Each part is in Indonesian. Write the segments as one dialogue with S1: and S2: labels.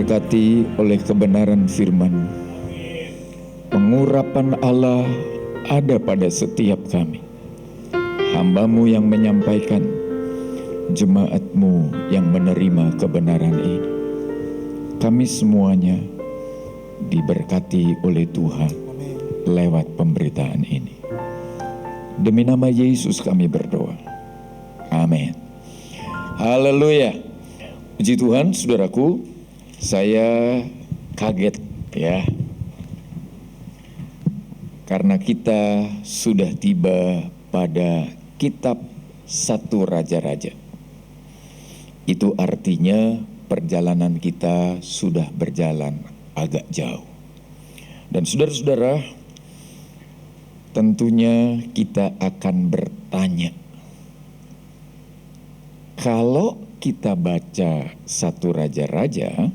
S1: diberkati oleh kebenaran firman. Pengurapan Allah ada pada setiap kami. Hamba-Mu yang menyampaikan, jemaat-Mu yang menerima kebenaran ini. Kami semuanya diberkati oleh Tuhan lewat pemberitaan ini. Demi nama Yesus kami berdoa. Amin. Haleluya. Puji Tuhan, saudaraku, saya kaget ya. Karena kita sudah tiba pada kitab 1 Raja-Raja. Itu artinya perjalanan kita sudah berjalan agak jauh. Dan saudara-saudara, tentunya kita akan bertanya, kalau kita baca 1 Raja-Raja,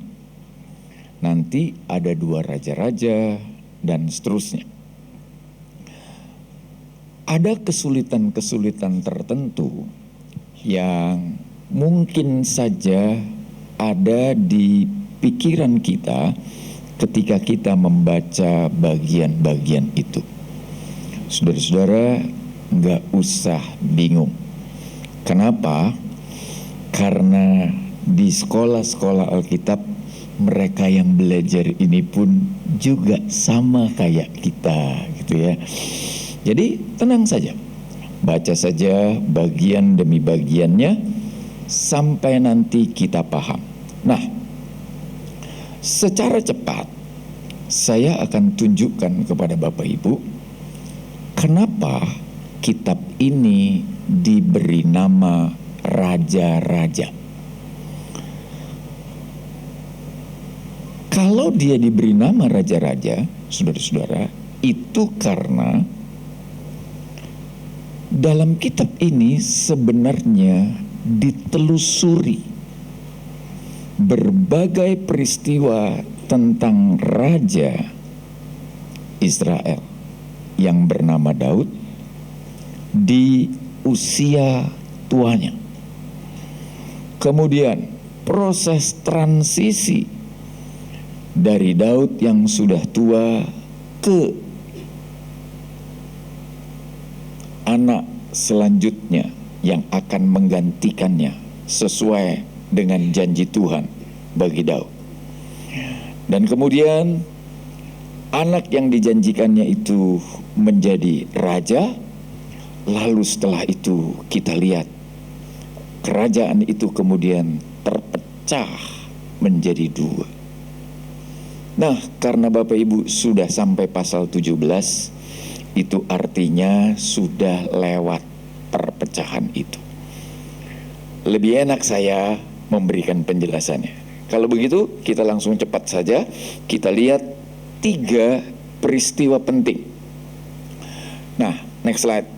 S1: nanti ada 2 Raja-Raja dan seterusnya. Ada kesulitan-kesulitan tertentu yang mungkin saja ada di pikiran kita ketika kita membaca bagian-bagian itu. Saudara-saudara, nggak usah bingung. Kenapa? Karena di sekolah-sekolah Alkitab, mereka yang belajar ini pun juga sama kayak kita, gitu ya. Jadi tenang saja, baca saja bagian demi bagiannya sampai nanti kita paham. Nah, secara cepat saya akan tunjukkan kepada Bapak Ibu kenapa kitab ini diberi nama Raja-Raja. Kalau dia diberi nama Raja-Raja, saudara-saudara, itu karena dalam kitab ini sebenarnya ditelusuri berbagai peristiwa tentang Raja Israel yang bernama Daud di usia tuanya. Kemudian proses transisi dari Daud yang sudah tua ke anak selanjutnya yang akan menggantikannya sesuai dengan janji Tuhan bagi Daud. Dan kemudian anak yang dijanjikannya itu menjadi raja. Lalu setelah itu kita lihat kerajaan itu kemudian terpecah menjadi 2. Nah, karena Bapak Ibu sudah sampai pasal 17, itu artinya sudah lewat perpecahan itu. Lebih enak saya memberikan penjelasannya. Kalau begitu kita langsung cepat saja, kita lihat 3 peristiwa penting. Nah, next slide.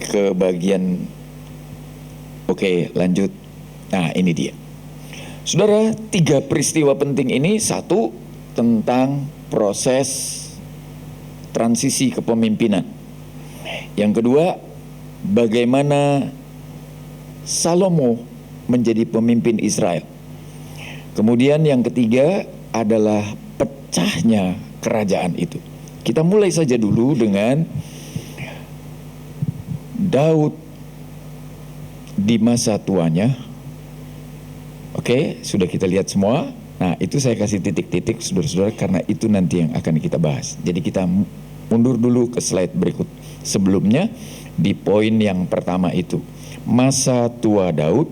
S1: Ke bagian, oke, lanjut. Nah, ini dia. Saudara, 3 peristiwa penting ini. 1, tentang proses transisi kepemimpinan. Yang kedua, bagaimana Salomo menjadi pemimpin Israel. Kemudian yang ketiga adalah pecahnya kerajaan itu. Kita mulai saja dulu dengan Daud di masa tuanya. Oke, sudah kita lihat semua. Nah, itu saya kasih titik-titik saudara-saudara karena itu nanti yang akan kita bahas. Jadi kita mundur dulu ke slide berikut. Sebelumnya di poin yang pertama itu, masa tua Daud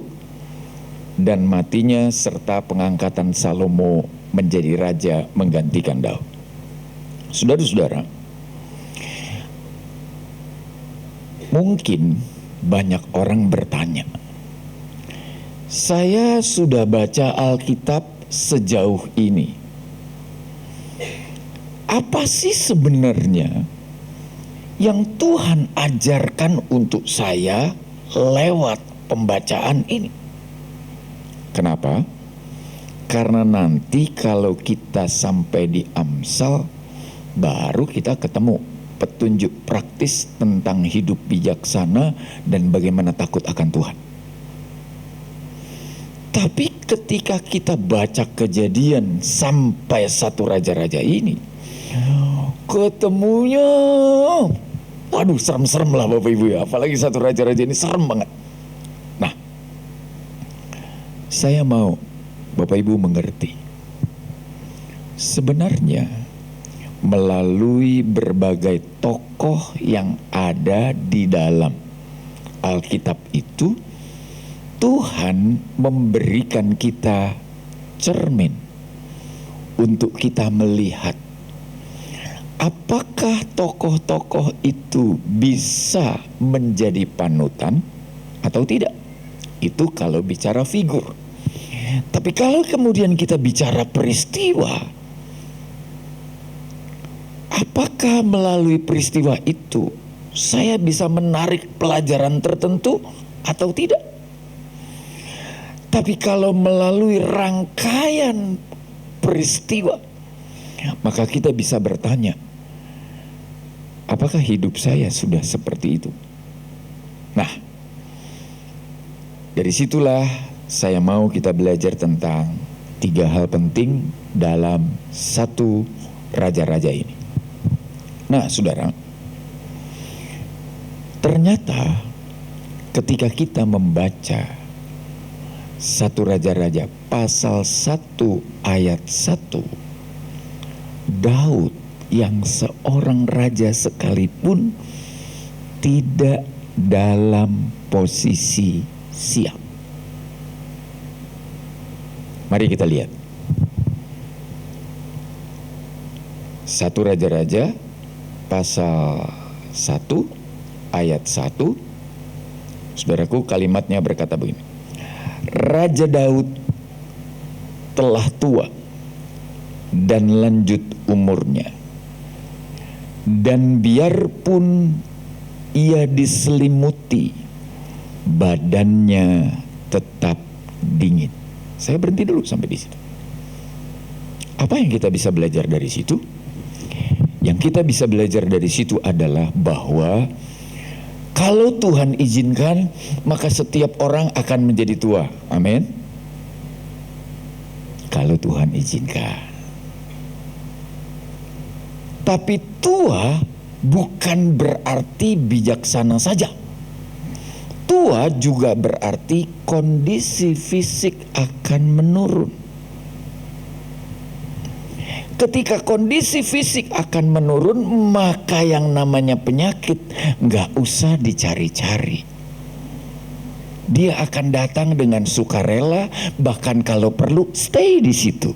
S1: dan matinya serta pengangkatan Salomo menjadi raja menggantikan Daud. Saudara-saudara, mungkin banyak orang bertanya, saya sudah baca Alkitab sejauh ini, apa sih sebenarnya yang Tuhan ajarkan untuk saya lewat pembacaan ini? Kenapa? Karena nanti kalau kita sampai di Amsal, baru kita ketemu petunjuk praktis tentang hidup bijaksana dan bagaimana takut akan Tuhan. Tapi ketika kita baca Kejadian sampai 1 Raja-Raja ini, ketemunya, waduh, serem-serem lah Bapak Ibu ya. Apalagi 1 Raja-Raja ini serem banget. Nah, saya mau Bapak Ibu mengerti, sebenarnya melalui berbagai tokoh yang ada di dalam Alkitab itu, Tuhan memberikan kita cermin untuk kita melihat apakah tokoh-tokoh itu bisa menjadi panutan atau tidak. Itu kalau bicara figur. Tapi kalau kemudian kita bicara peristiwa, apakah melalui peristiwa itu saya bisa menarik pelajaran tertentu atau tidak? Tapi kalau melalui rangkaian peristiwa, maka kita bisa bertanya, apakah hidup saya sudah seperti itu? Nah, dari situlah saya mau kita belajar tentang 3 hal penting dalam 1 Raja-Raja ini. Nah, saudara, ternyata ketika kita membaca 1 Raja-Raja pasal 1 ayat 1, Daud yang seorang raja sekalipun tidak dalam posisi siap. Mari kita lihat 1 Raja-Raja pasal 1 ayat 1. Saudaraku, kalimatnya berkata begini: Raja Daud telah tua dan lanjut umurnya, dan biarpun ia diselimuti, badannya tetap dingin. Saya berhenti dulu sampai di situ. Apa yang kita bisa belajar dari situ? Yang kita bisa belajar dari situ adalah bahwa kalau Tuhan izinkan, maka setiap orang akan menjadi tua. Amin. Kalau Tuhan izinkan. Tapi tua bukan berarti bijaksana saja. Tua juga berarti kondisi fisik akan menurun. Ketika kondisi fisik akan menurun, maka yang namanya penyakit nggak usah dicari-cari. Dia akan datang dengan sukarela, bahkan kalau perlu stay di situ.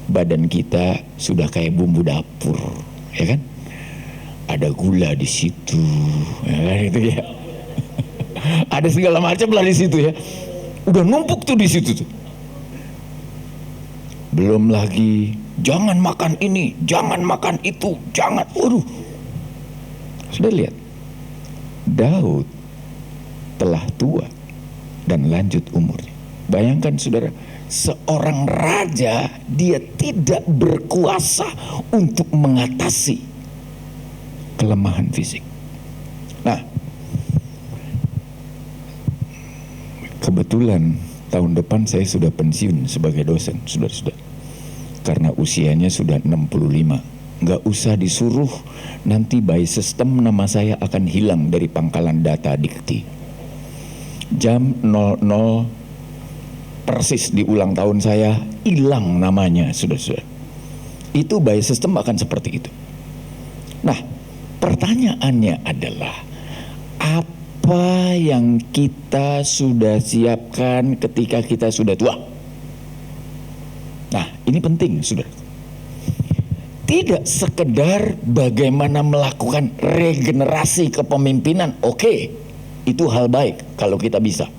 S1: Badan kita sudah kayak bumbu dapur, ya kan? Ada gula di situ, ya kan, itu ya. Ada segala macam lah di situ ya. Udah numpuk tuh di situ tuh. Belum lagi jangan makan ini, jangan makan itu, jangan. Waduh. Sudah lihat, Daud telah tua dan lanjut umurnya. Bayangkan saudara, seorang raja, dia tidak berkuasa untuk mengatasi kelemahan fisik. Nah, kebetulan tahun depan saya sudah pensiun sebagai dosen, saudara-saudara. Karena usianya sudah 65. Nggak usah disuruh, nanti by sistem nama saya akan hilang dari pangkalan data dikti. Jam 00 persis di ulang tahun saya, hilang namanya, saudara-saudara. Itu by sistem akan seperti itu. Nah, pertanyaannya adalah, apa yang kita sudah siapkan ketika kita sudah tua? Nah, ini penting, saudara. Tidak sekedar bagaimana melakukan regenerasi kepemimpinan, oke, itu hal baik kalau kita bisa.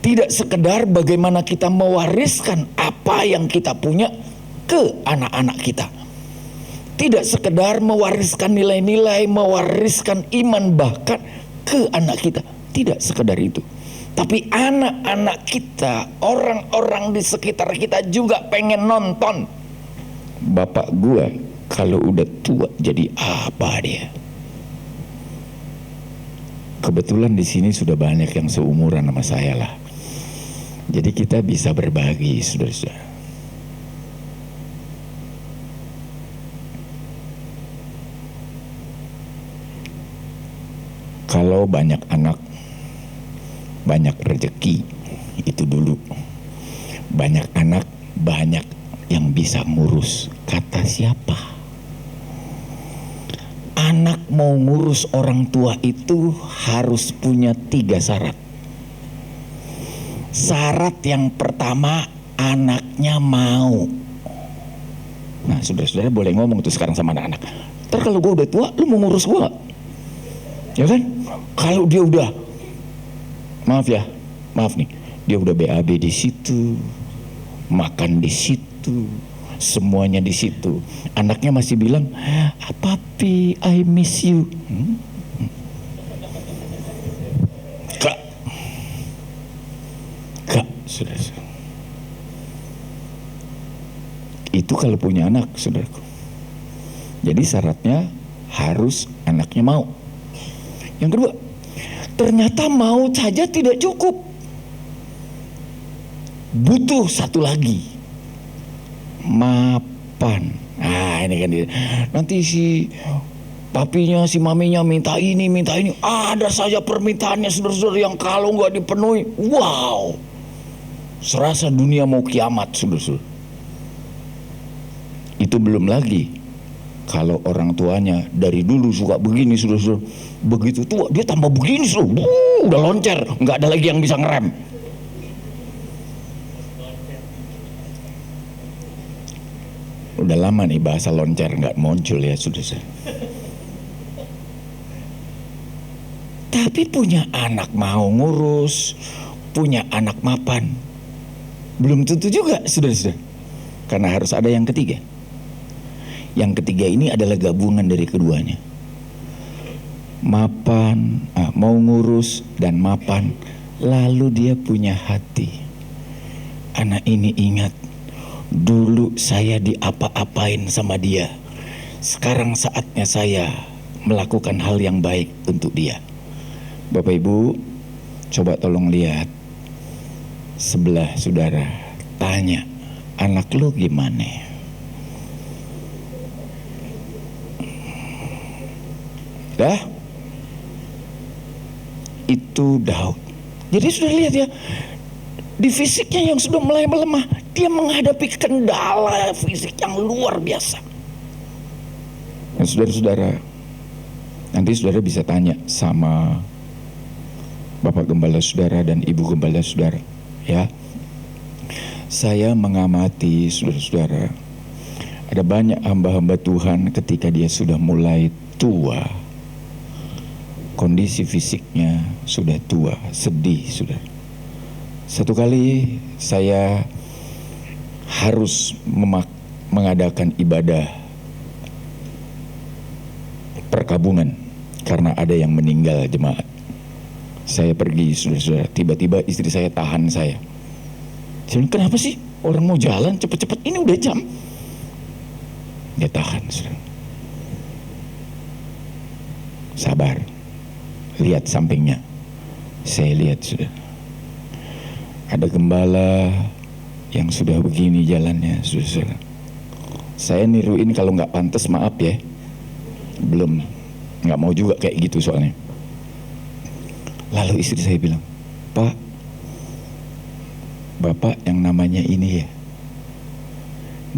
S1: Tidak sekedar bagaimana kita mewariskan apa yang kita punya ke anak-anak kita. Tidak sekedar mewariskan nilai-nilai, mewariskan iman bahkan ke anak kita. Tidak sekedar itu. Tapi anak-anak kita, orang-orang di sekitar kita juga pengen nonton. Bapak gua kalau udah tua jadi apa dia? Kebetulan di sini sudah banyak yang seumuran sama saya lah. Jadi kita bisa berbagi, saudara-saudara. Kalau banyak anak, banyak rezeki, itu dulu. Banyak anak, banyak yang bisa ngurus. Kata siapa? Anak mau ngurus orang tua itu harus punya 3 syarat. Syarat yang pertama, anaknya mau. Nah, saudara-saudara boleh ngomong tuh sekarang sama anak-anak. Ntar kalau gue udah tua, lu mau ngurus gue? Ya kan? Kalau dia udah, maaf nih, dia udah BAB di situ, makan di situ, semuanya di situ. Anaknya masih bilang, "Papi, I miss you." Kak, sudah. Itu kalau punya anak, saudaraku. Jadi syaratnya harus anaknya mau. Yang kedua, ternyata mau saja tidak cukup. Butuh satu lagi, mapan. Nah ini kan dia. Nanti si papinya, si maminya minta ini. Ada saja permintaannya, saudara-saudara, yang kalau nggak dipenuhi, wow, serasa dunia mau kiamat, saudara-saudara. Itu belum lagi kalau orang tuanya dari dulu suka begini, saudara-saudara. Begitu tua dia tambah begini, saudara. Udah loncer, nggak ada lagi yang bisa ngerem. Udah lama nih bahasa loncer nggak muncul ya, saudara. Tapi punya anak mau ngurus, punya anak mapan, belum tentu juga, saudara-saudara. Karena harus ada yang ketiga. Yang ketiga ini adalah gabungan dari keduanya. Mapan, mau ngurus dan mapan, lalu dia punya hati. Anak ini ingat, dulu saya diapa-apain sama dia. Sekarang saatnya saya melakukan hal yang baik untuk dia. Bapak Ibu, coba tolong lihat sebelah saudara, tanya, anak lu gimana? Dah? Itu Daud. Jadi sudah lihat ya, di fisiknya yang sudah mulai melemah, dia menghadapi kendala fisik yang luar biasa. Dan saudara-saudara, nanti saudara bisa tanya sama Bapak Gembala saudara dan Ibu Gembala saudara, ya. Saya mengamati saudara-saudara, ada banyak hamba-hamba Tuhan ketika dia sudah mulai tua, kondisi fisiknya sudah tua, sedih sudah. Satu kali saya harus mengadakan ibadah perkabungan karena ada yang meninggal jemaat. Saya pergi, saudara-saudara, tiba-tiba istri saya tahan saya. Saya bilang, kenapa sih orang mau jalan cepet-cepet, ini udah jam. Dia tahan, saudara. Sabar. Lihat sampingnya. Saya lihat sudah. Ada gembala yang sudah begini jalannya, saudara. Saya niruin kalau nggak pantas, maaf ya. Belum, nggak mau juga kayak gitu soalnya. Lalu istri saya bilang, Pak, Bapak yang namanya ini ya?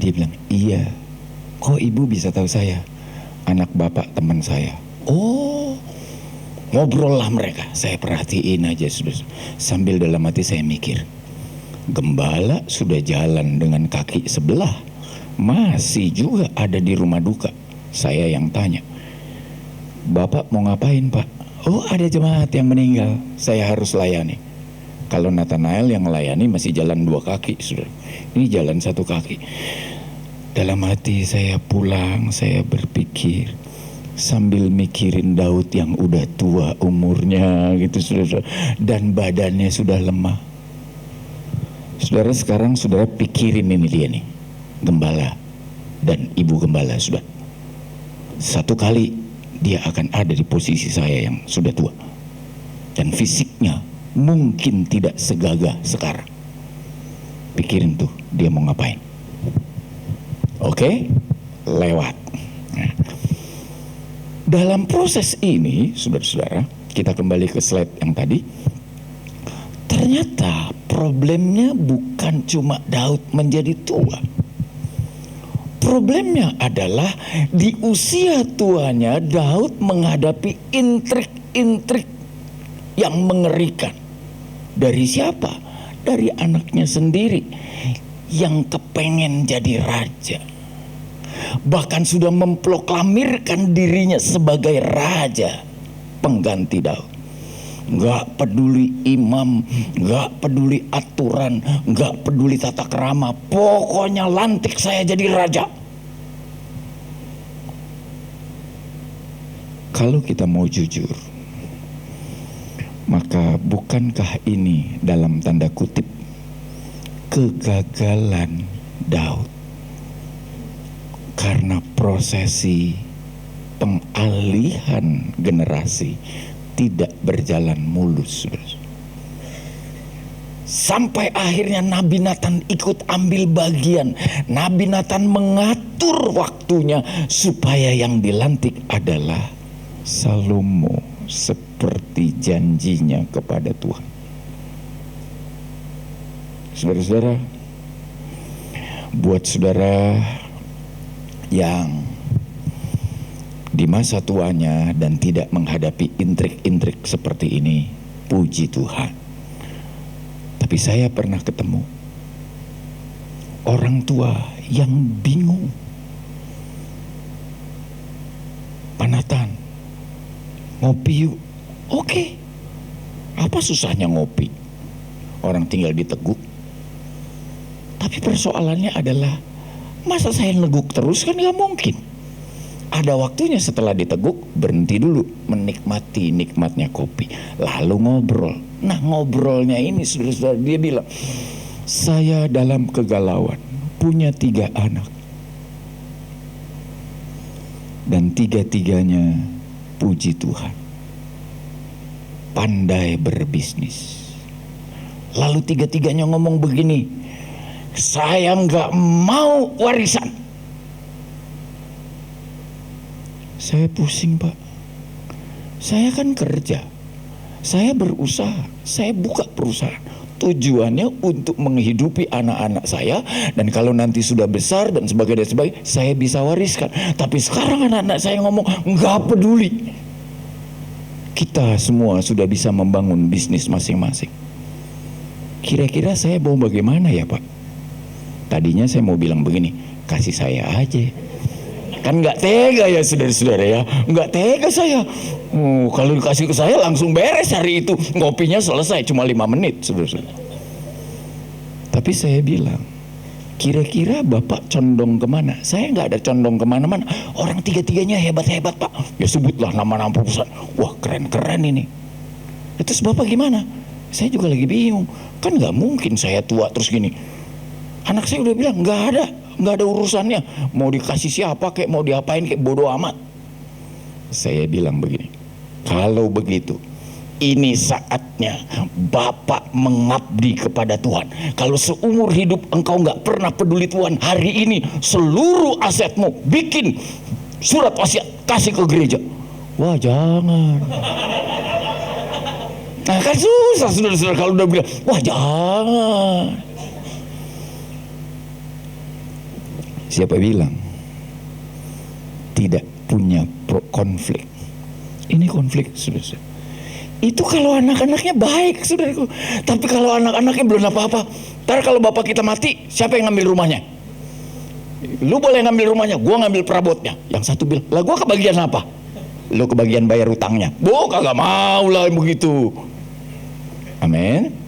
S1: Dia bilang, iya. Kok ibu bisa tahu saya? Anak bapak teman saya. Oh, ngobrol lah mereka. Saya perhatiin aja, saudara. Sambil dalam hati saya mikir, gembala sudah jalan dengan kaki sebelah, masih juga ada di rumah duka. Saya yang tanya, Bapak mau ngapain, Pak? Oh, ada jemaat yang meninggal, saya harus layani. Kalau Nathanael yang melayani masih jalan 2 kaki, saudara. Ini jalan 1 kaki. Dalam hati saya pulang, saya berpikir sambil mikirin Daud yang udah tua umurnya gitu, saudara, dan badannya sudah lemah. Saudara, sekarang saudara pikirin ini dia nih, gembala dan ibu gembala, sudah. Satu kali dia akan ada di posisi saya yang sudah tua, dan fisiknya mungkin tidak segagah sekarang. Pikirin tuh dia mau ngapain. Oke, lewat. Nah, dalam proses ini, saudara-saudara, kita kembali ke slide yang tadi. Ternyata problemnya bukan cuma Daud menjadi tua. Problemnya adalah di usia tuanya Daud menghadapi intrik-intrik yang mengerikan. Dari siapa? Dari anaknya sendiri yang kepengen jadi raja. Bahkan sudah memproklamirkan dirinya sebagai raja pengganti Daud. Gak peduli imam, gak peduli aturan, gak peduli tata krama, pokoknya lantik saya jadi raja. Kalau kita mau jujur, maka bukankah ini dalam tanda kutip kegagalan Daud? Karena prosesi pengalihan generasi tidak berjalan mulus. Sampai akhirnya Nabi Nathan ikut ambil bagian. Nabi Nathan mengatur waktunya supaya yang dilantik adalah Salomo seperti janjinya kepada Tuhan. Saudara-saudara, buat saudara yang di masa tuanya dan tidak menghadapi intrik-intrik seperti ini, puji Tuhan. Tapi saya pernah ketemu orang tua yang bingung. Pak Nathan, ngopi yuk. Oke. Apa susahnya ngopi? Orang tinggal di Teguk. Tapi persoalannya adalah, masa saya neguk terus? Kan gak mungkin. Ada waktunya setelah di Teguk, berhenti dulu, menikmati nikmatnya kopi, lalu ngobrol. Nah, ngobrolnya ini saudara-saudara, dia bilang, saya dalam kegalauan, punya 3 anak, dan 3-tiganya puji Tuhan pandai berbisnis. Lalu 3-tiganya ngomong begini, saya nggak mau warisan. Saya pusing, Pak. Saya kan kerja, saya berusaha, saya buka perusahaan. Tujuannya untuk menghidupi anak-anak saya, dan kalau nanti sudah besar dan sebagainya, saya bisa wariskan. Tapi sekarang anak-anak saya ngomong nggak peduli. Kita semua sudah bisa membangun bisnis masing-masing. Kira-kira saya mau bagaimana ya, Pak? Tadinya saya mau bilang begini, kasih saya aja. Kan nggak tega ya saudara-saudara ya, nggak tega saya. Kalau dikasih ke saya langsung beres hari itu, ngopinya selesai cuma 5 menit saudara-saudara. Tapi saya bilang, kira-kira Bapak condong kemana? Saya nggak ada condong kemana-mana. Orang 3-tiganya hebat-hebat, Pak. Ya sebutlah nama-nama perusahaan. Wah, keren-keren ini. Terus Bapak gimana? Saya juga lagi bingung. Kan nggak mungkin saya tua terus gini. Anak saya udah bilang nggak ada urusannya. Mau dikasih siapa kayak, mau diapain kayak, bodoh amat. Saya bilang begini, kalau begitu, ini saatnya Bapak mengabdi kepada Tuhan. Kalau seumur hidup engkau nggak pernah peduli Tuhan, hari ini seluruh asetmu bikin surat wasiat, kasih ke gereja. Wah, jangan. Nah, kan susah saudara-saudara kalau udah bilang, wah jangan. Siapa bilang tidak punya konflik? Ini konflik, saudara. Itu kalau anak-anaknya baik, saudaraku. Tapi kalau anak-anaknya belum apa-apa, ntar kalau bapak kita mati, siapa yang ngambil rumahnya? Lu boleh ngambil rumahnya, gua ngambil perabotnya. Yang satu bilang, lah gua kebagian apa? Lu kebagian bayar utangnya. Bu, kagak mau lah begitu. Amin.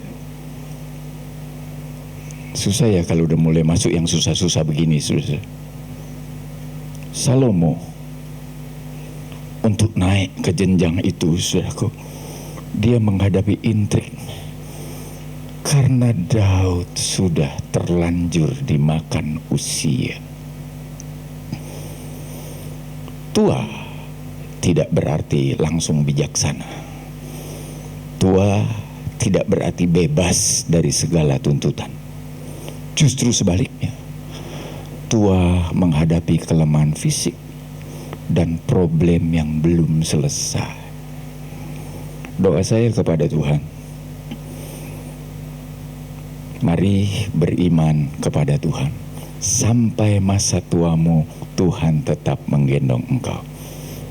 S1: Susah ya kalau udah mulai masuk yang susah-susah begini, saudara. Salomo untuk naik ke jenjang itu, saudaraku, dia menghadapi intrik karena Daud sudah terlanjur dimakan usia. Tua tidak berarti langsung bijaksana. Tua tidak berarti bebas dari segala tuntutan. Justru sebaliknya, tua menghadapi kelemahan fisik dan problem yang belum selesai. Doa saya kepada Tuhan, mari beriman kepada Tuhan. Sampai masa tuamu, Tuhan tetap menggendong engkau.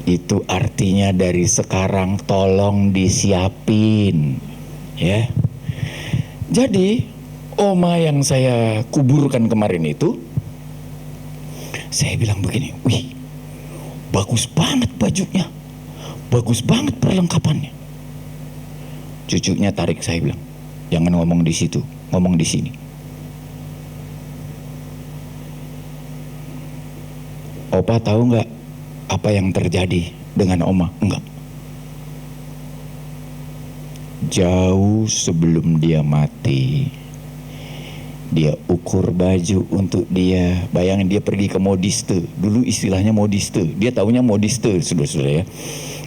S1: Itu artinya dari sekarang tolong disiapin, ya. Jadi oma yang saya kuburkan kemarin itu, saya bilang begini, wih, bagus banget bajunya, bagus banget perlengkapannya. Cucunya tarik, saya bilang, jangan ngomong di situ, ngomong di sini. Opa tahu nggak apa yang terjadi dengan oma? Enggak. Jauh sebelum dia mati, dia ukur baju untuk dia. Bayangin, dia pergi ke modiste. Dulu istilahnya modiste. Dia taunya modiste, saudara-saudara ya.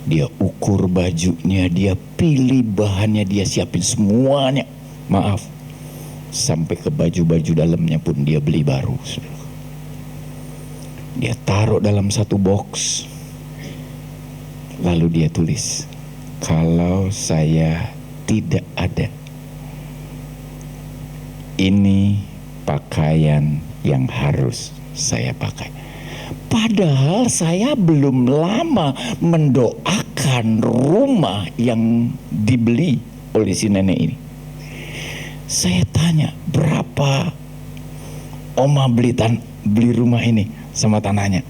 S1: Dia ukur bajunya, dia pilih bahannya, dia siapin semuanya. Maaf, sampai ke baju-baju dalamnya pun dia beli baru, saudara. Dia taruh dalam satu box. Lalu dia tulis, kalau saya tidak ada, ini pakaian yang harus saya pakai. Padahal saya belum lama mendoakan rumah yang dibeli oleh si nenek ini. Saya tanya, berapa oma beli rumah ini sama tanahnya?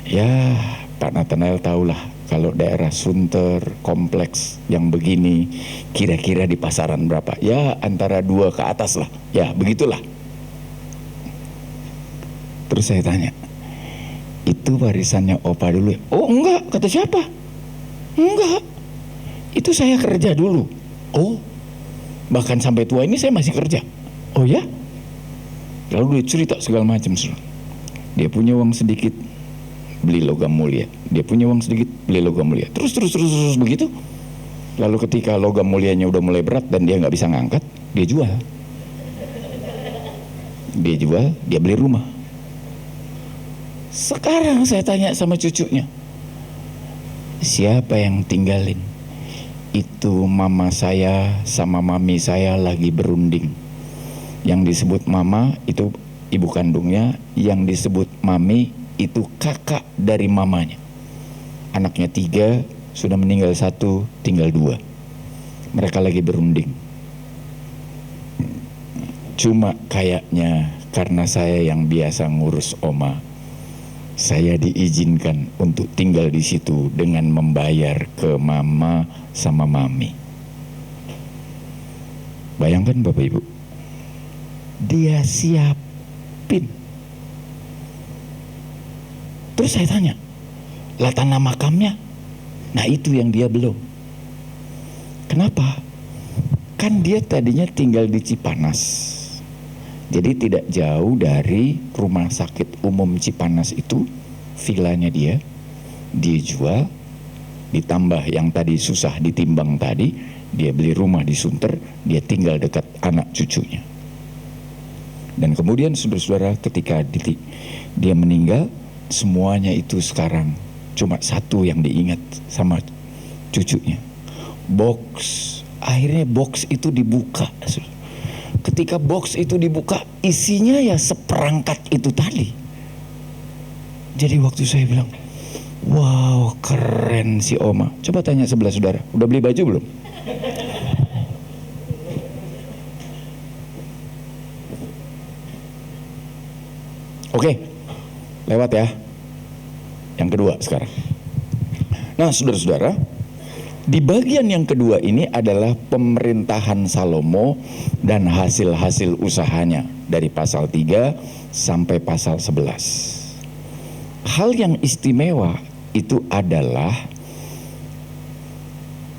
S1: Ya, Pak Nathanael tahulah, kalau daerah Sunter kompleks yang begini kira-kira di pasaran berapa? Ya antara 2 ke atas lah. Ya begitulah. Terus saya tanya, itu warisannya opa dulu ya? Oh enggak, kata siapa? Enggak, itu saya kerja dulu. Oh, bahkan sampai tua ini saya masih kerja. Oh ya? Lalu dia cerita segala macam. Dia punya uang sedikit, beli logam mulia. Dia punya uang sedikit, beli logam mulia. Terus begitu. Lalu ketika logam mulianya udah mulai berat dan dia nggak bisa ngangkat, dia jual. Dia beli rumah. Sekarang saya tanya sama cucunya, siapa yang tinggalin? Itu mama saya sama mami saya lagi berunding. Yang disebut mama itu ibu kandungnya, yang disebut mami itu kakak dari mamanya. Anaknya 3, sudah meninggal 1, tinggal 2. Mereka lagi berunding. Cuma kayaknya karena saya yang biasa ngurus oma, saya diizinkan untuk tinggal di situ dengan membayar ke mama sama mami. Bayangkan Bapak Ibu, dia siapin. Terus saya tanya, lah tanah makamnya? Nah itu yang dia belum. Kenapa? Kan dia tadinya tinggal di Cipanas, jadi tidak jauh dari rumah sakit umum Cipanas itu. Vilanya dia jual, ditambah yang tadi susah ditimbang tadi, dia beli rumah di Sunter, dia tinggal dekat anak cucunya. Dan kemudian saudara-saudara, ketika dia meninggal, semuanya itu sekarang cuma satu yang diingat sama cucunya, box. Akhirnya box itu dibuka. Ketika box itu dibuka, isinya ya seperangkat itu tadi. Jadi waktu saya bilang, wow keren si oma. Coba tanya sebelah saudara, udah beli baju belum? Oke, lewat ya. Yang kedua sekarang. Nah saudara-saudara, di bagian yang kedua ini adalah pemerintahan Salomo dan hasil-hasil usahanya dari pasal 3 sampai pasal 11. Hal yang istimewa itu adalah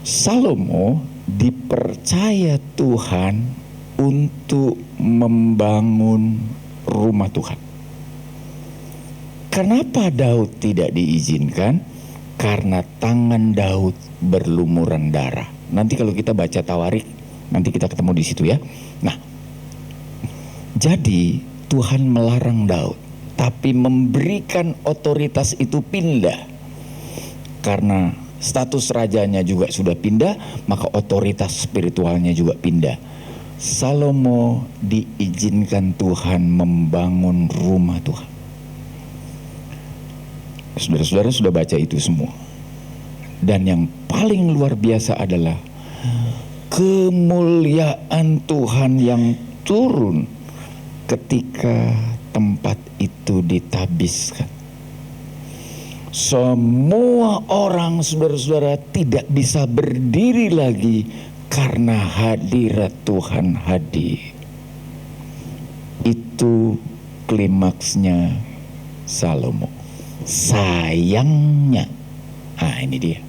S1: Salomo dipercaya Tuhan untuk membangun rumah Tuhan. Kenapa Daud tidak diizinkan? Karena tangan Daud berlumuran darah. Nanti kalau kita baca Tawarik, nanti kita ketemu di situ ya. Nah, Jadi Tuhan melarang Daud, tapi memberikan otoritas itu pindah. Karena status rajanya juga sudah pindah, maka otoritas spiritualnya juga pindah. Salomo diizinkan Tuhan membangun rumah Tuhan. Saudara-saudara sudah baca itu semua. Dan yang paling luar biasa adalah kemuliaan Tuhan yang turun ketika tempat itu ditabiskan. Semua orang, saudara-saudara, tidak bisa berdiri lagi karena hadirat Tuhan hadir. Itu klimaksnya Salomo. Sayangnya, ini dia.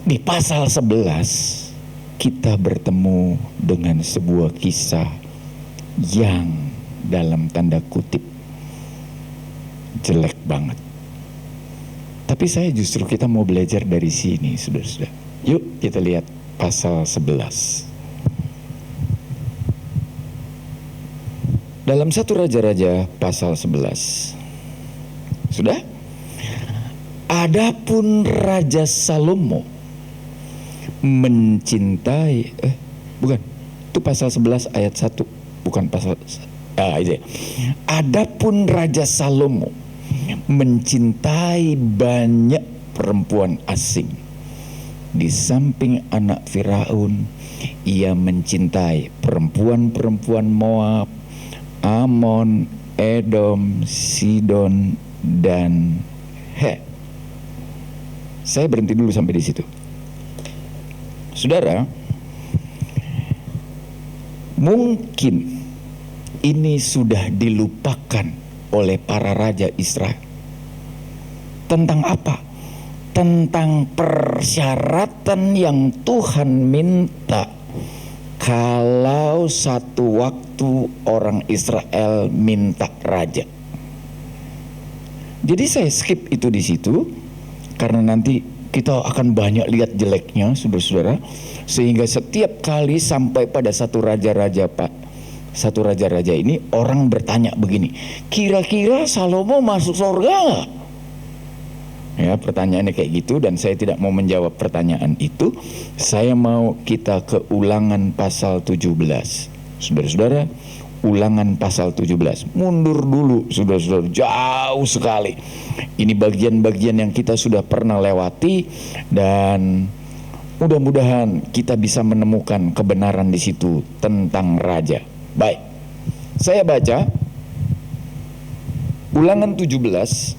S1: Di pasal 11 kita bertemu dengan sebuah kisah yang dalam tanda kutip jelek banget. Tapi kita mau belajar dari sini, saudara-saudara. Yuk kita lihat pasal 11. Dalam 1 Raja-Raja pasal 11. Sudah? Adapun Raja Salomo mencintai, bukan, itu pasal 11 ayat 1, bukan pasal, itu ya. Adapun Raja Salomo mencintai banyak perempuan asing. Di samping anak Firaun, ia mencintai perempuan-perempuan Moab, Amon, Edom, Sidon, dan Saya berhenti dulu sampai di situ. Saudara, mungkin ini sudah dilupakan oleh para raja Israel. Tentang apa? Tentang persyaratan yang Tuhan minta kalau satu waktu orang Israel minta raja. Jadi saya skip itu di situ karena nanti kita akan banyak lihat jeleknya, saudara-saudara, sehingga setiap kali sampai pada satu raja-raja ini orang bertanya begini, kira-kira Salomo masuk surga nggak? Ya, pertanyaannya kayak gitu, dan saya tidak mau menjawab pertanyaan itu. Saya mau kita ke Ulangan pasal 17. Saudara-saudara, Ulangan pasal 17. Mundur dulu, saudara-saudara, jauh sekali. Ini bagian-bagian yang kita sudah pernah lewati, dan mudah-mudahan kita bisa menemukan kebenaran di situ tentang raja. Baik, saya baca Ulangan 17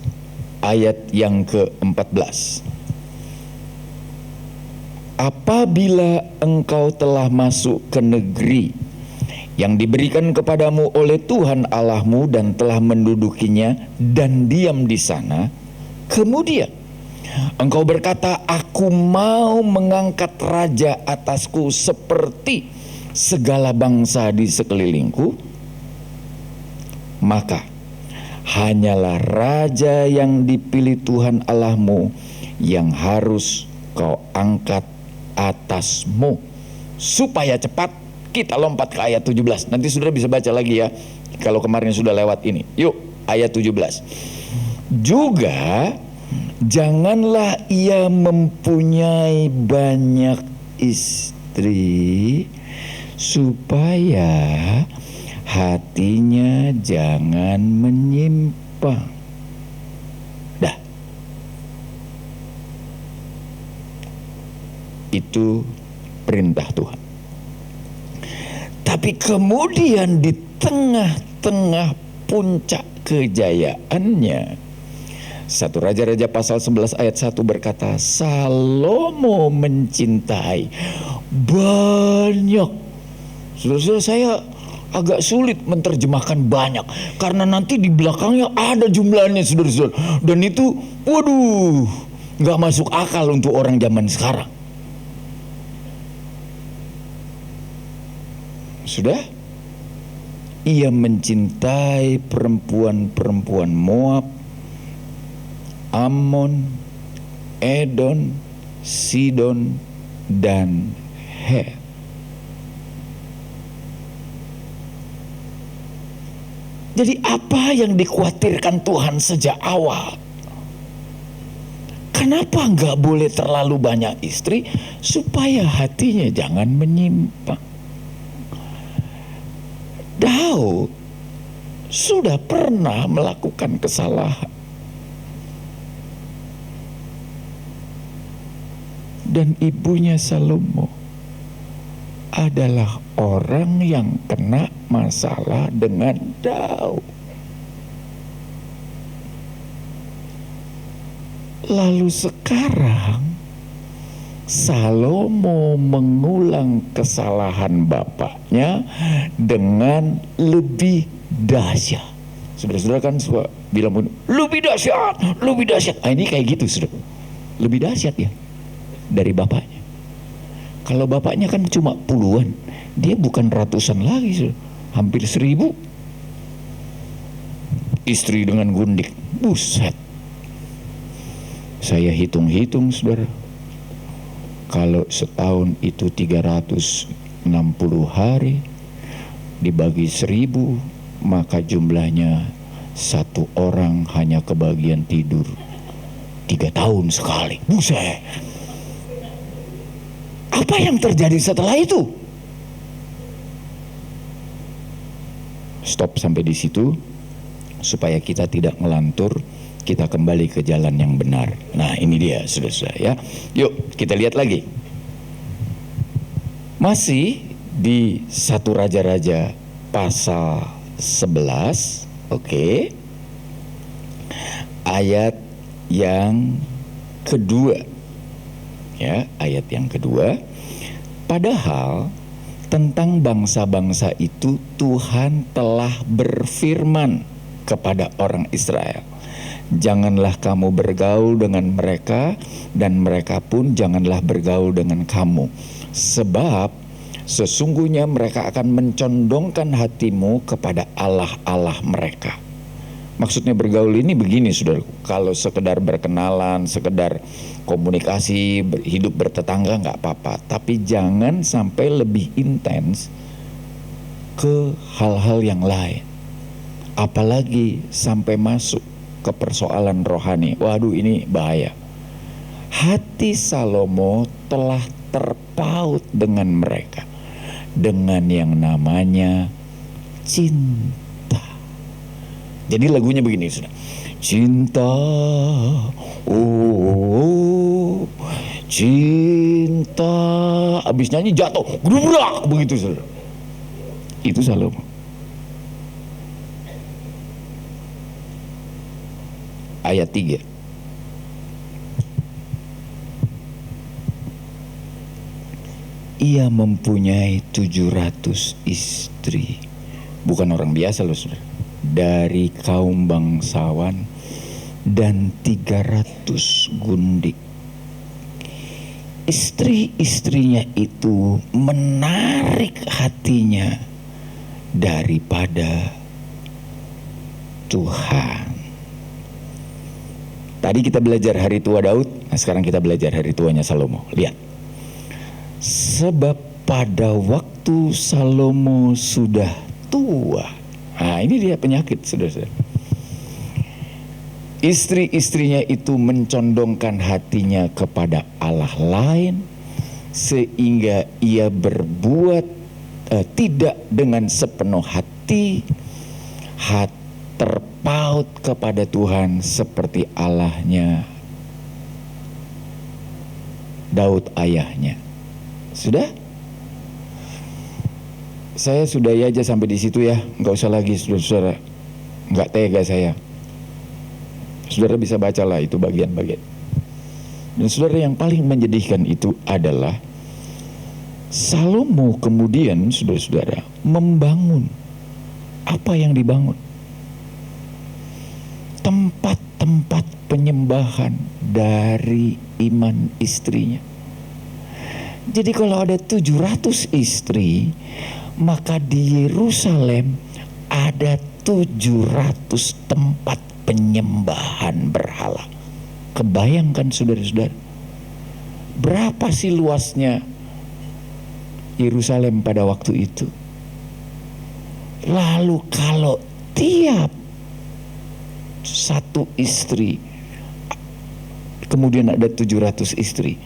S1: ayat yang ke-14. Apabila engkau telah masuk ke negeri yang diberikan kepadamu oleh Tuhan Allahmu dan telah mendudukinya dan diam di sana, kemudian engkau berkata, aku mau mengangkat raja atasku seperti segala bangsa di sekelilingku, maka hanyalah raja yang dipilih Tuhan Allahmu yang harus kau angkat atasmu. Supaya cepat kita lompat ke ayat 17. Nanti saudara bisa baca lagi ya, kalau kemarin sudah lewat ini. Yuk, ayat 17. Juga janganlah ia mempunyai banyak istri, supaya hatinya jangan menyimpang. Dah. Itu perintah Tuhan. Tapi kemudian di tengah-tengah puncak kejayaannya, 1 Raja-Raja pasal 11 ayat 1 berkata, Salomo mencintai banyak. Saudara-saudara, saya agak sulit menerjemahkan banyak karena nanti di belakangnya ada jumlahnya, saudara-saudara, dan itu waduh, nggak masuk akal untuk orang zaman sekarang. Sudah, ia mencintai perempuan-perempuan Moab, Amon, Edom, Sidon, dan Jadi apa yang dikhawatirkan Tuhan sejak awal? Kenapa nggak boleh terlalu banyak istri? Supaya hatinya jangan menyimpang. Daud sudah pernah melakukan kesalahan. Dan ibunya Salomo adalah orang yang kena masalah dengan Daud. Lalu sekarang Salomo mengulang kesalahan bapaknya dengan lebih dahsyat. Saudara-saudara kan suka bilang lebih dahsyat, lebih dahsyat. Ini kayak gitu, saudara. Lebih dahsyat ya dari bapaknya. Kalau bapaknya kan cuma puluhan, dia bukan ratusan lagi, saudara. Hampir 1000 istri dengan gundik. Buset. Saya hitung-hitung, saudara. Kalau setahun itu 360 hari dibagi 1000, maka jumlahnya satu orang hanya kebagian tidur 3 tahun sekali. Buset. Apa yang terjadi setelah itu? Stop sampai di situ supaya kita tidak melantur. Kita kembali ke jalan yang benar. Nah, ini dia, saudara-saudara ya. Yuk kita lihat lagi. Masih di 1 Raja-Raja pasal 11, oke. Ayat yang kedua. Ya, ayat yang kedua. Padahal tentang bangsa-bangsa itu Tuhan telah berfirman kepada orang Israel. Janganlah kamu bergaul dengan mereka, dan mereka pun janganlah bergaul dengan kamu. Sebab sesungguhnya mereka akan mencondongkan hatimu kepada Allah-Allah mereka. Maksudnya bergaul ini begini, saudara. Kalau sekedar berkenalan, sekedar komunikasi, hidup bertetangga nggak apa-apa. Tapi jangan sampai lebih intens ke hal-hal yang lain. Apalagi sampai masuk ke persoalan rohani. Waduh, ini bahaya. Hati Salomo telah terpaut dengan mereka, dengan yang namanya cinta. Jadi lagunya begini, sudah. Cinta, oh, cinta. Abis nyanyi jatuh, gerubrak begitu, saudara. Itu Salomo. Ayat 3. Ia mempunyai 700 istri. Bukan orang biasa loh, saudara. Dari kaum bangsawan, dan 300 gundik. Istri-istrinya itu menarik hatinya daripada Tuhan. Tadi kita belajar hari tua Daud, nah sekarang kita belajar hari tuanya Salomo. Lihat. Sebab pada waktu Salomo sudah tua. Nah, ini dia penyakit, saudara-saudara. Istri-istrinya itu mencondongkan hatinya kepada Allah lain, sehingga ia berbuat tidak dengan sepenuh hati, terpaut kepada Tuhan seperti Allahnya Daud ayahnya. Sudah? Saya sudah aja sampai di situ ya, nggak usah lagi, saudara-saudara. Nggak tega saya. Saudara bisa bacalah itu bagian-bagian. Dan saudara, yang paling menyedihkan itu adalah Salomo kemudian, saudara-saudara, membangun. Apa yang dibangun? Tempat-tempat penyembahan dari iman istrinya. Jadi kalau ada 700 istri, maka di Yerusalem ada 700 tempat penyembahan berhala. Kebayangkan, saudara-saudara, berapa sih luasnya Yerusalem pada waktu itu? Lalu kalau tiap satu istri, kemudian ada 700 istri.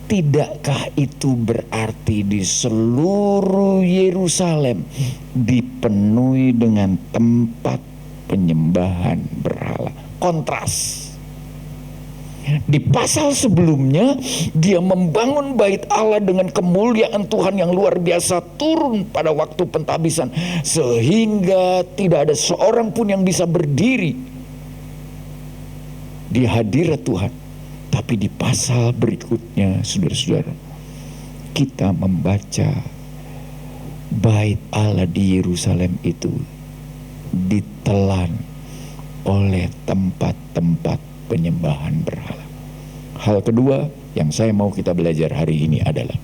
S1: Tidakkah itu berarti di seluruh Yerusalem dipenuhi dengan tempat penyembahan berhala? Kontras. Di pasal sebelumnya dia membangun bait Allah dengan kemuliaan Tuhan yang luar biasa turun pada waktu pentabisan, sehingga tidak ada seorang pun yang bisa berdiri di hadirat Tuhan. Tapi di pasal berikutnya, saudara-saudara, kita membaca bait Allah di Yerusalem itu ditelan oleh tempat-tempat penyembahan berhala. Hal kedua yang saya mau kita belajar hari ini adalah,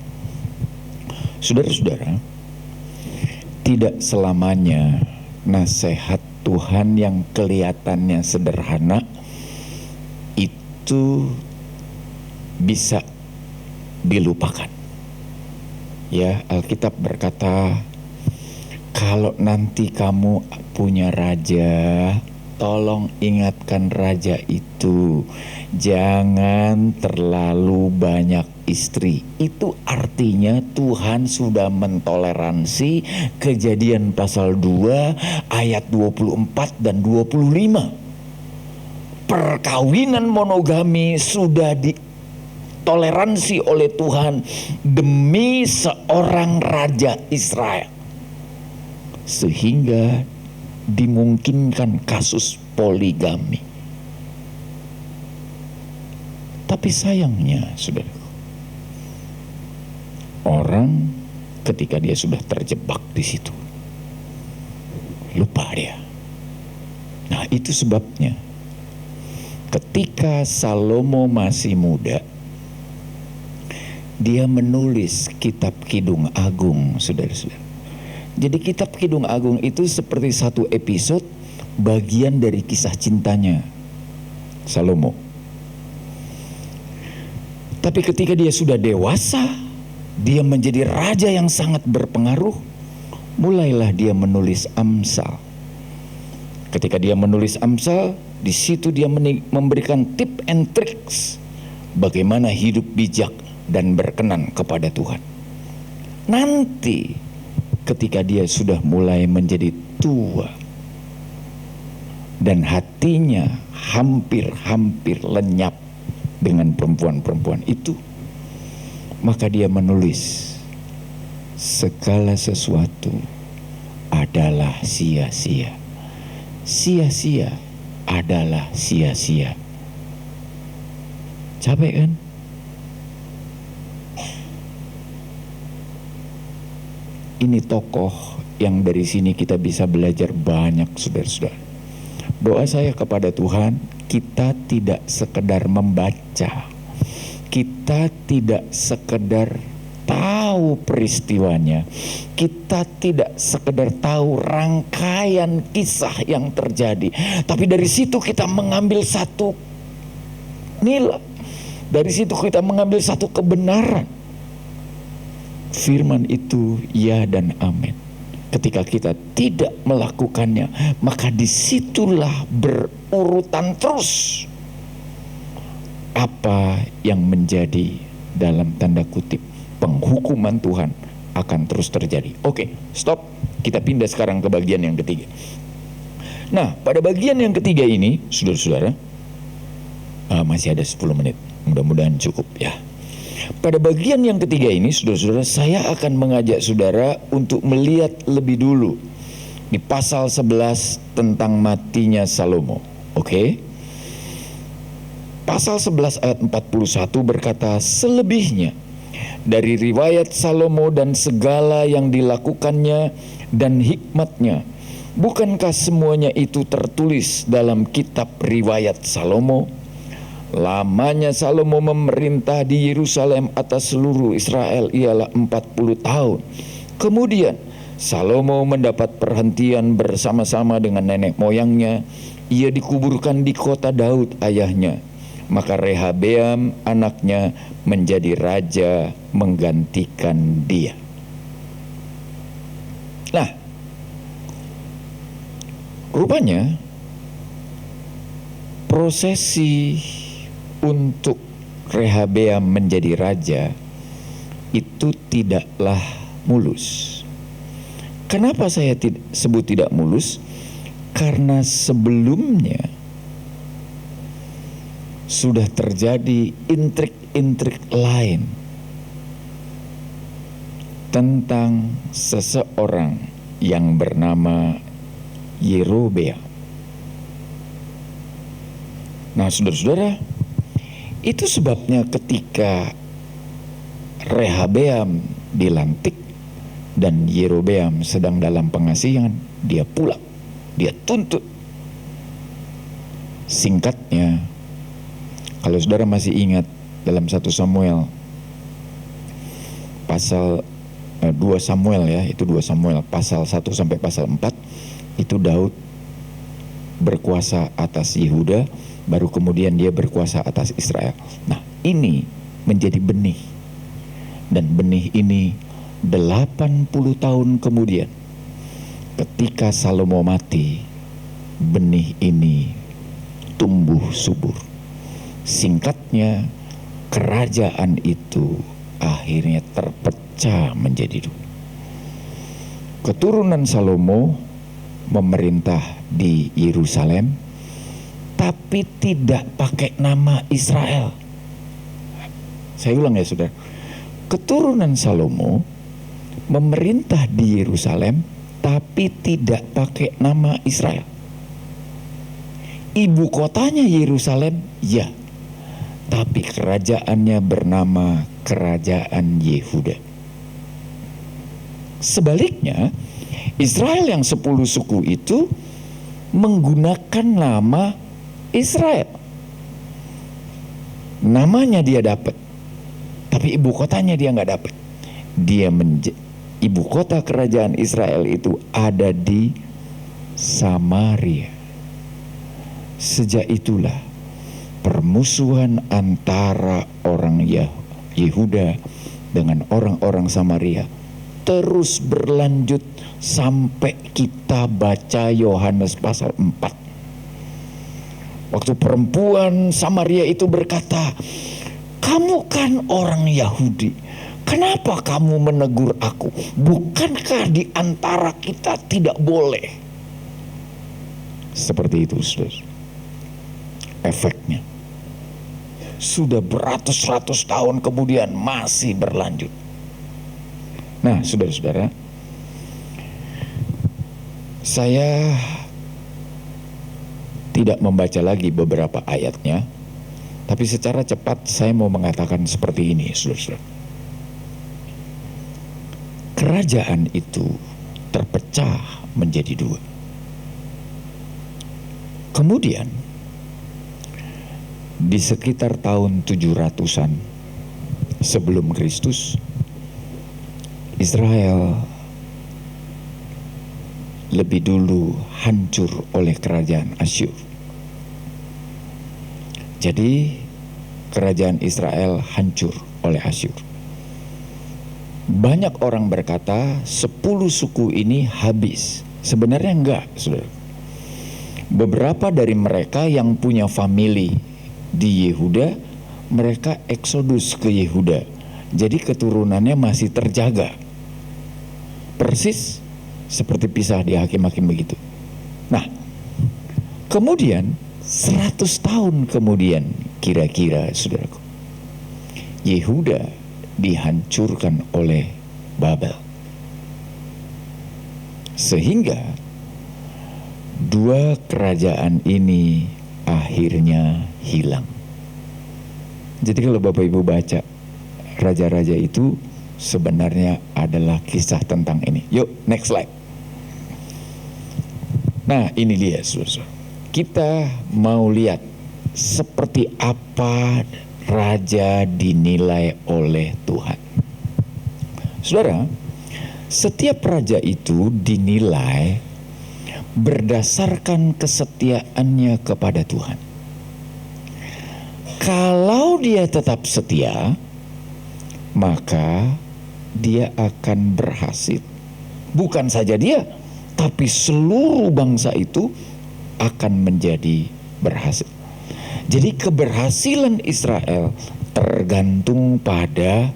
S1: saudara-saudara, tidak selamanya nasihat Tuhan yang kelihatannya sederhana itu bisa dilupakan. Ya, Alkitab berkata, kalau nanti kamu punya raja, tolong ingatkan raja itu jangan terlalu banyak istri. Itu artinya Tuhan sudah mentoleransi. Kejadian pasal 2 ayat 24 dan 25. Perkawinan monogami sudah ditoleransi oleh Tuhan demi seorang raja Israel, sehingga dimungkinkan kasus poligami. Tapi sayangnya, saudara, orang ketika dia sudah terjebak di situ, lupa dia. Nah, itu sebabnya ketika Salomo masih muda, dia menulis kitab Kidung Agung, saudara-saudara. Jadi kitab Kidung Agung itu seperti satu episode bagian dari kisah cintanya Salomo. Tapi ketika dia sudah dewasa, dia menjadi raja yang sangat berpengaruh, mulailah dia menulis Amsal. Ketika dia menulis Amsal, di situ dia memberikan tip and tricks bagaimana hidup bijak dan berkenan kepada Tuhan. Nanti ketika dia sudah mulai menjadi tua dan hatinya hampir lenyap dengan perempuan-perempuan itu, maka dia menulis, segala sesuatu adalah sia-sia. Sia-sia adalah sia-sia. Capek kan? Ini tokoh yang dari sini kita bisa belajar banyak, saudara-saudara. Doa saya kepada Tuhan, kita tidak sekedar membaca, kita tidak sekedar tahu peristiwanya, kita tidak sekedar tahu rangkaian kisah yang terjadi, tapi dari situ kita mengambil satu nilai, dari situ kita mengambil satu kebenaran. Firman itu ya dan amin. Ketika kita tidak melakukannya, maka disitulah berurutan terus apa yang menjadi dalam tanda kutip penghukuman Tuhan akan terus terjadi. Oke, stop. Kita pindah sekarang ke bagian yang ketiga. Nah, pada bagian yang ketiga ini, saudara-saudara, masih ada 10 menit. Mudah-mudahan cukup ya. Pada bagian yang ketiga ini, saudara-saudara, saya akan mengajak saudara untuk melihat lebih dulu di pasal 11 tentang matinya Salomo. Oke? Pasal 11 ayat 41 berkata, selebihnya dari riwayat Salomo dan segala yang dilakukannya dan hikmatnya, bukankah semuanya itu tertulis dalam kitab riwayat Salomo? Lamanya Salomo memerintah di Yerusalem atas seluruh Israel ialah 40 tahun. Kemudian Salomo mendapat perhentian bersama-sama dengan nenek moyangnya. Ia dikuburkan di kota Daud ayahnya. Maka Rehabeam anaknya menjadi raja menggantikan dia. Nah, Rupanya prosesi untuk Rehabeam menjadi raja itu tidaklah mulus. Kenapa saya sebut tidak mulus? Karena sebelumnya sudah terjadi intrik-intrik lain tentang seseorang yang bernama Yerobeam. Nah, saudara-saudara, itu sebabnya ketika Rehabeam dilantik dan Yerobeam sedang dalam pengasihan, dia pulang, dia tuntut. Singkatnya, kalau saudara masih ingat dalam 1 Samuel pasal 2 Samuel ya, itu 2 Samuel pasal 1 sampai pasal 4, itu Daud berkuasa atas Yehuda, baru kemudian dia berkuasa atas Israel. Nah, ini menjadi benih, dan benih ini 80 tahun kemudian ketika Salomo mati, benih ini tumbuh subur. Singkatnya, kerajaan itu akhirnya terpecah menjadi 2. Keturunan Salomo memerintah di Yerusalem, tapi tidak pakai nama Israel. Saya ulang ya saudara. Keturunan Salomo memerintah di Yerusalem, tapi tidak pakai nama Israel. Ibu kotanya Yerusalem, ya, tapi kerajaannya bernama Kerajaan Yehuda. Sebaliknya, Israel yang 10 suku itu menggunakan nama Israel. Namanya dia dapat, tapi ibu kotanya dia nggak dapat. Ibu kota kerajaan Israel itu ada di Samaria. Sejak itulah permusuhan antara orang Yehuda dengan orang-orang Samaria terus berlanjut sampai kita baca Yohanes pasal 4. Waktu perempuan Samaria itu berkata, "Kamu kan orang Yahudi, kenapa kamu menegur aku? Bukankah di antara kita tidak boleh?" Seperti itu, saudara. Efeknya sudah beratus-ratus tahun kemudian masih berlanjut. Nah, saudara-saudara, saya tidak membaca lagi beberapa ayatnya, tapi secara cepat saya mau mengatakan seperti ini, saudara-saudara. Kerajaan itu terpecah menjadi 2. Kemudian di sekitar tahun 700-an sebelum Kristus, Israel lebih dulu hancur oleh kerajaan Asyur. Jadi kerajaan Israel hancur oleh Asyur. Banyak orang berkata 10 suku ini habis. Sebenarnya enggak, saudara. Beberapa dari mereka yang punya famili di Yehuda, mereka eksodus ke Yehuda. Jadi keturunannya masih terjaga. Persis seperti pisah di Hakim-Hakim begitu. Nah, kemudian 100 tahun kemudian kira-kira, saudaraku, Yehuda dihancurkan oleh Babel. Sehingga 2 kerajaan ini akhirnya hilang. Jadi kalau Bapak Ibu baca raja-raja itu sebenarnya adalah kisah tentang ini. Yuk, next slide. Nah, ini dia, saudara. Kita mau lihat seperti apa raja dinilai oleh Tuhan. Saudara, setiap raja itu dinilai berdasarkan kesetiaannya kepada Tuhan. Kalau dia tetap setia, maka dia akan berhasil. Bukan saja dia, tapi seluruh bangsa itu akan menjadi berhasil. Jadi keberhasilan Israel tergantung pada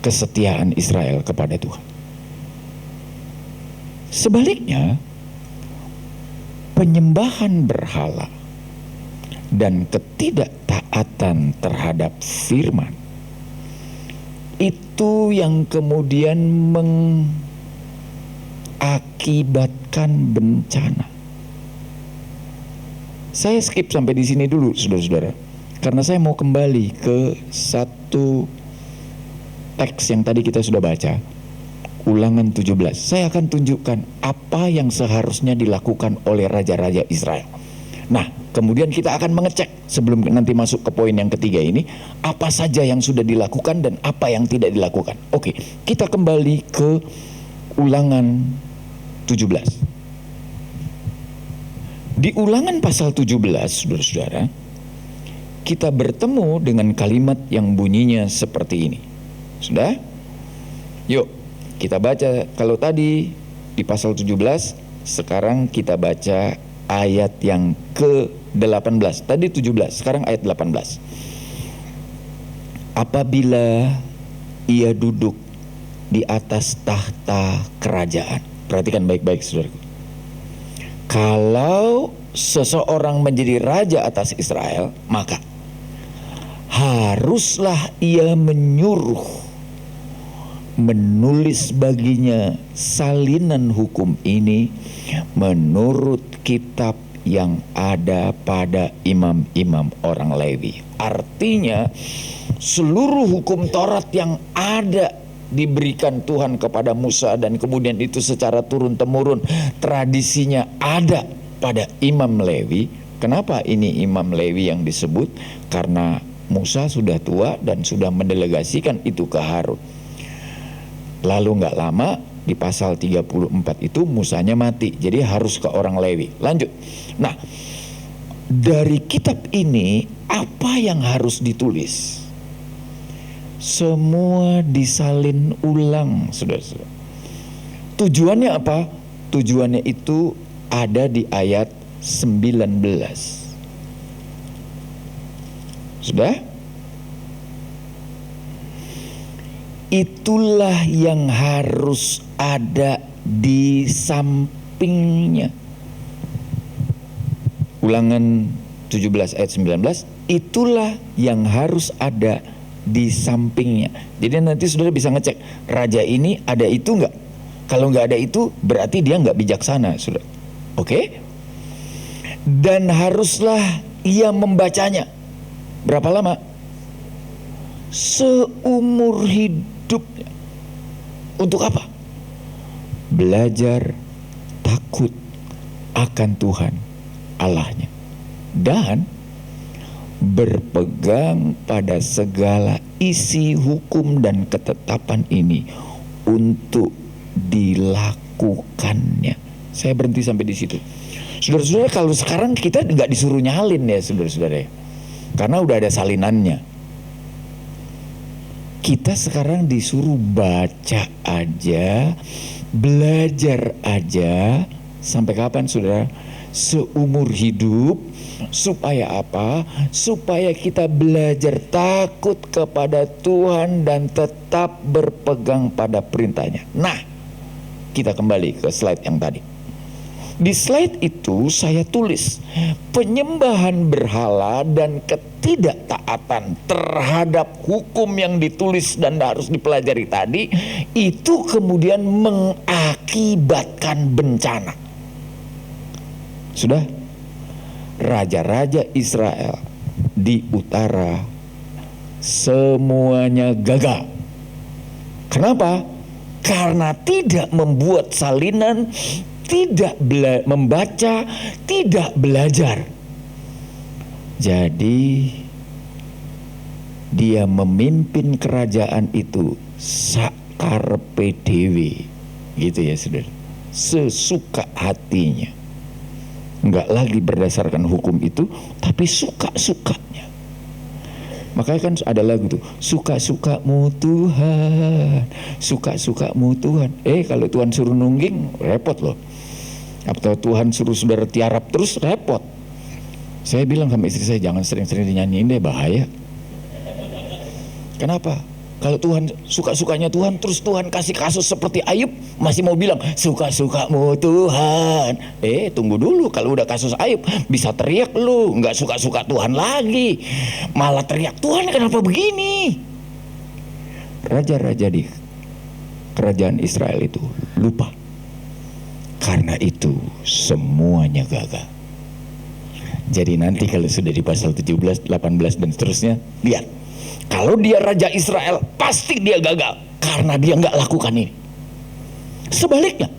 S1: kesetiaan Israel kepada Tuhan. Sebaliknya, penyembahan berhala dan ketidaktaatan terhadap firman itu yang kemudian mengakibatkan bencana. Saya skip sampai di sini dulu, saudara-saudara, karena saya mau kembali ke satu teks yang tadi kita sudah baca, Ulangan 17. Saya akan tunjukkan apa yang seharusnya dilakukan oleh raja-raja Israel. Nah, kemudian kita akan mengecek sebelum nanti masuk ke poin yang ketiga ini, apa saja yang sudah dilakukan dan apa yang tidak dilakukan. Oke, kita kembali ke Ulangan 17. Di Ulangan pasal 17, saudara-saudara, kita bertemu dengan kalimat yang bunyinya seperti ini. Sudah? Yuk, kita baca. Kalau tadi di pasal 17, sekarang kita baca ayat yang ke-18. Tadi 17, sekarang ayat 18. Apabila ia duduk di atas tahta kerajaan. Perhatikan baik-baik, saudaraku. Kalau seseorang menjadi raja atas Israel, maka haruslah ia menulis baginya salinan hukum ini menurut kitab yang ada pada imam-imam orang Lewi. Artinya seluruh hukum Taurat yang ada diberikan Tuhan kepada Musa dan kemudian itu secara turun-temurun tradisinya ada pada imam Lewi. Kenapa ini imam Lewi yang disebut? Karena Musa sudah tua dan sudah mendelegasikan itu ke Harun. Lalu gak lama di pasal 34 itu Musanya mati, jadi harus ke orang Lewi. Lanjut. Nah, dari kitab ini apa yang harus ditulis? Semua disalin ulang, saudara-saudara. Tujuannya apa? Tujuannya itu ada di ayat 19. Sudah? Itulah yang harus ada di sampingnya. Ulangan 17 ayat 19, itulah yang harus ada di sampingnya. Jadi nanti saudara bisa ngecek, raja ini ada itu enggak? Kalau enggak ada itu, berarti dia enggak bijaksana, saudara. Oke? Dan haruslah ia membacanya. Berapa lama? Seumur hidupnya. Untuk apa? Belajar takut akan Tuhan Allahnya dan berpegang pada segala isi hukum dan ketetapan ini untuk dilakukannya. Saya berhenti sampai di situ. Saudara-saudara, kalau sekarang kita nggak disuruh nyalin ya, saudara-saudara, karena udah ada salinannya. Kita sekarang disuruh baca aja, belajar aja. Sampai kapan, saudara? Seumur hidup. Supaya apa? Supaya kita belajar takut kepada Tuhan dan tetap berpegang pada perintahnya. Nah, kita kembali ke slide yang tadi. Di slide itu saya tulis penyembahan berhala dan ketidaktaatan terhadap hukum yang ditulis dan harus dipelajari tadi, itu kemudian mengakibatkan bencana. Sudah? Raja-raja Israel di utara semuanya gagal. Kenapa? Karena tidak membuat salinan, tidak membaca, tidak belajar. Jadi dia memimpin kerajaan itu sakarpe dewe, gitu ya saudara, sesuka hatinya. Enggak lagi berdasarkan hukum itu, tapi suka-sukanya. Makanya kan ada lagu tuh, suka-sukamu Tuhan, suka-sukamu Tuhan. Kalau Tuhan suruh nungging, repot loh. Atau Tuhan suruh saudara tiarap terus, repot. Saya bilang sama istri saya, jangan sering-sering dinyanyiin deh, bahaya. Kenapa? Kalau Tuhan suka-sukanya Tuhan, terus Tuhan kasih kasus seperti Ayub, masih mau bilang suka-sukamu Tuhan. Tunggu dulu, kalau udah kasus Ayub bisa teriak lu, nggak suka-suka Tuhan lagi, malah teriak Tuhan kenapa begini. Raja-raja di kerajaan Israel itu lupa, karena itu semuanya gagal. Jadi nanti kalau sudah di pasal 17, 18 dan seterusnya, lihat, kalau dia raja Israel, pasti dia gagal karena dia nggak lakukan ini. Sebaliknya,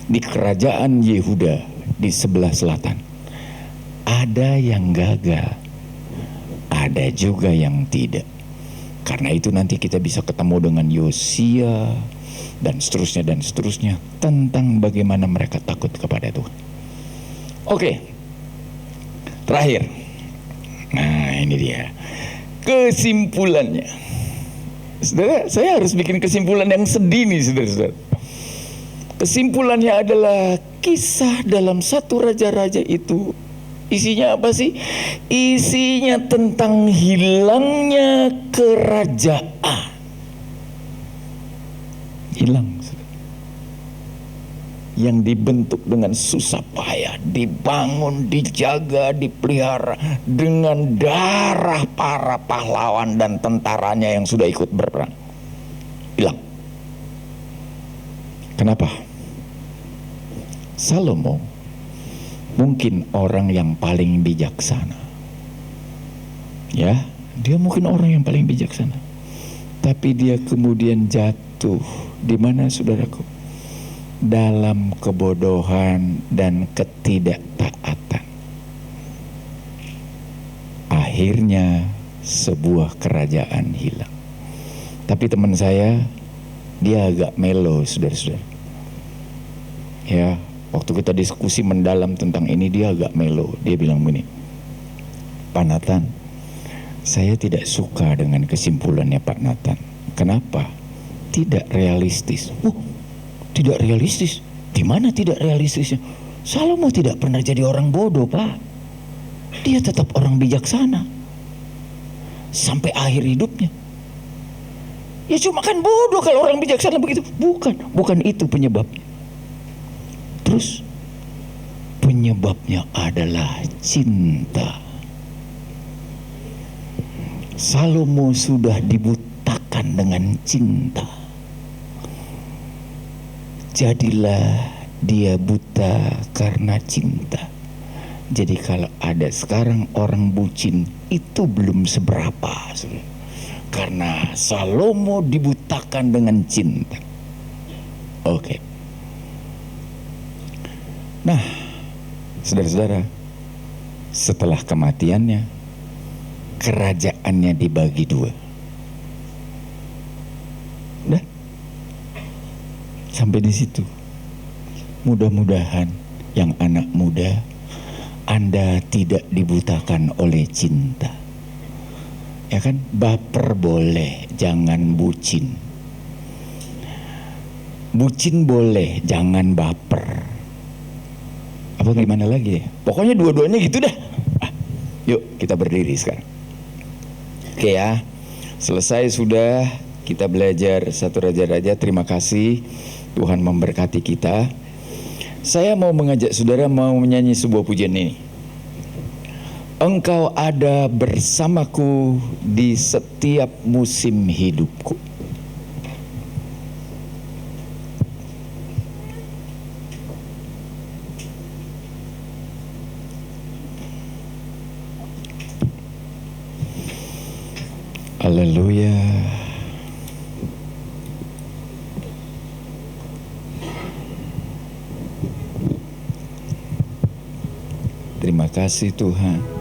S1: di kerajaan Yehuda di sebelah selatan, ada yang gagal, ada juga yang tidak. Karena itu nanti kita bisa ketemu dengan Yosia dan seterusnya tentang bagaimana mereka takut kepada Tuhan. Oke, terakhir. Nah, ini dia kesimpulannya. Saudara, saya harus bikin kesimpulan yang sedih nih, saudara-saudara. Kesimpulannya adalah kisah dalam satu raja-raja itu isinya apa sih? Isinya tentang hilangnya kerajaan. Hilang, yang dibentuk dengan susah payah, dibangun, dijaga, dipelihara dengan darah para pahlawan dan tentaranya yang sudah ikut berperang. Hilang. Kenapa? Salomo mungkin orang yang paling bijaksana. Ya, dia mungkin orang yang paling bijaksana. Tapi dia kemudian jatuh di mana, saudaraku? Dalam kebodohan dan ketidaktaatan. Akhirnya sebuah kerajaan hilang. Tapi teman saya, dia agak melo, saudara-saudara. Ya, waktu kita diskusi mendalam tentang ini, dia agak melo. Dia bilang begini, Pak Nathan, saya tidak suka dengan kesimpulannya Pak Nathan. Kenapa? Tidak realistis. Tidak realistis. Di mana tidak realistisnya? Salomo tidak pernah jadi orang bodoh, Pak. Dia tetap orang bijaksana sampai akhir hidupnya. Ya cuma kan bodoh kalau orang bijaksana begitu. Bukan itu penyebabnya. Terus penyebabnya adalah cinta. Salomo sudah dibutakan dengan cinta. Jadilah dia buta karena cinta. Jadi kalau ada sekarang orang bucin, itu belum seberapa, karena Salomo dibutakan dengan cinta. Oke. Nah, saudara-saudara, setelah kematiannya, kerajaannya dibagi dua. Udah. Sampai di situ. Mudah-mudahan yang anak muda, Anda tidak dibutakan oleh cinta. Ya kan? Baper boleh, jangan bucin. Bucin boleh, jangan baper. Apa gimana lagi ya? Pokoknya dua-duanya gitu dah. Yuk kita berdiri sekarang. Oke ya, selesai sudah kita belajar satu raja-raja. Terima kasih, Tuhan memberkati kita. Saya mau mengajak saudara mau menyanyi sebuah pujian ini. Engkau ada bersamaku di setiap musim hidupku. Haleluya. Terima kasih Tuhan.